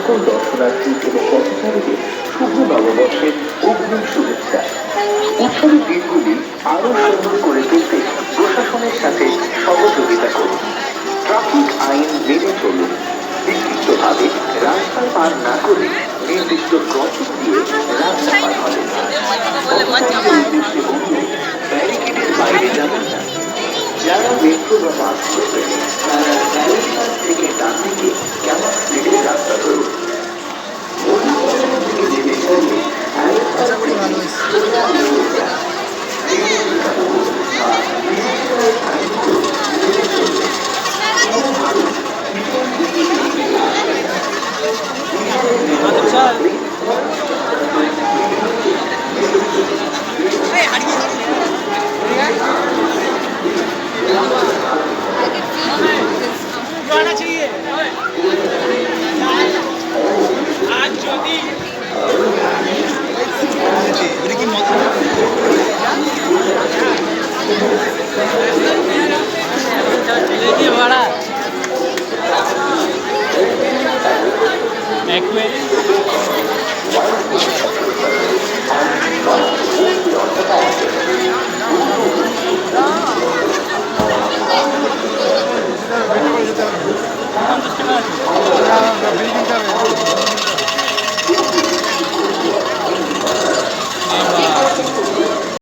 সকল দর্শনার্থী এবং পথচারীদের শুভ নববর্ষের অগ্রিম শুভেচ্ছা। উৎসবের দিনগুলি আরো সুন্দর করে তুলতে প্রশাসনের সাথে সহযোগিতা করুন। ট্রাফিক আইন মেনে চলুন। বিক্ষিপ্তভাবে রাস্তা পার না করে নির্দিষ্ট ক্রসিং দিয়ে রাস্তা পার হবেন না। পথচারীদের উদ্দেশ্যে বলুন, ব্যারিকেডের বাইরে যাবেন না। যারা মেট্রো বা বাস করবেন তারা ব্যারিকেড থেকে ডান দিকে ক্যামার স্পিডে যাত্রা করুন।